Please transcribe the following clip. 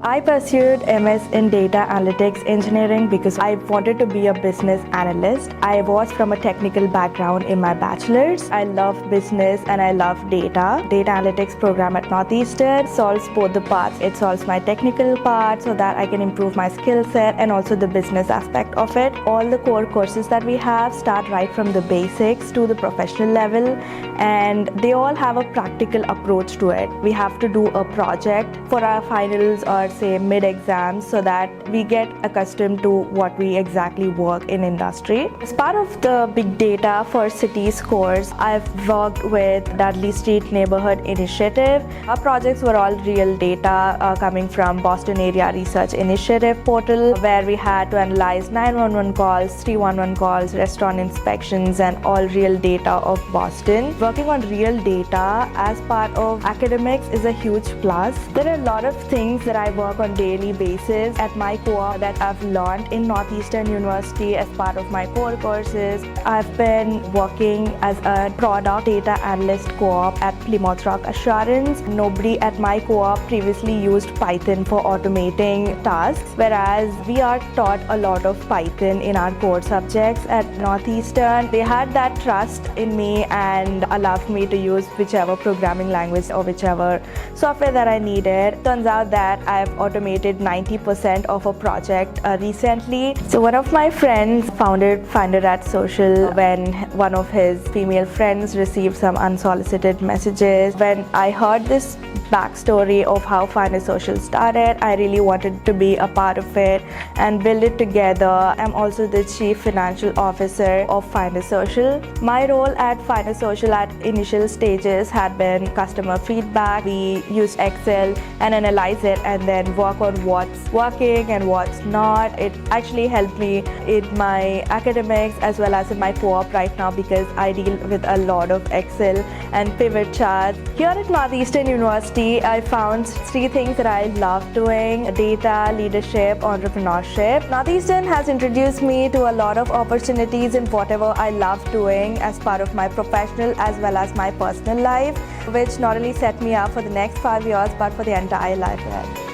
I pursued MS in data analytics engineering because I wanted to be a business analyst. I was from a technical background in my bachelor's. I love business and I love data. Data analytics program at Northeastern solves both the parts. It solves my technical part so that I can improve my skill set and also the business aspect of it. All the core courses that we have start right from the basics to the professional level, and they all have a practical approach to it. We have to do a project for our finals or say mid-exams so that we get accustomed to what we exactly work in industry. As part of the big data for cities course, I've worked with Dudley Street Neighborhood Initiative. Our projects were all real data coming from Boston Area Research Initiative portal, where we had to analyze 911 calls, 311 calls, restaurant inspections, and all real data of Boston. Working on real data as part of academics is a huge plus. There are a lot of things that I work on daily basis at my co-op that I've learned in Northeastern University as part of my core courses. I've been working as a product data analyst co-op at Plymouth Rock Assurance. Nobody at my co-op previously used Python for automating tasks, whereas we are taught a lot of Python in our core subjects at Northeastern. They had that trust in me and allowed me to use whichever programming language or whichever software that I needed. Turns out that I've automated 90% of a project recently. So one of my friends founded Finder at Social when one of his female friends received some unsolicited messages. When I heard this backstory of how Finder Social started, I really wanted to be a part of it and build it together. I'm also the Chief Financial Officer of Finder Social. My role at Finder Social at initial stages had been customer feedback. We used Excel and analyze it and then work on what's working and what's not. It actually helped me in my academics as well as in my co-op right now because I deal with a lot of Excel and pivot charts. Here at Northeastern University, I found three things that I love doing: data, leadership, entrepreneurship. Northeastern has introduced me to a lot of opportunities in whatever I love doing as part of my professional as well as my personal life, which not only set me up for the next 5 years but for the entire life ahead.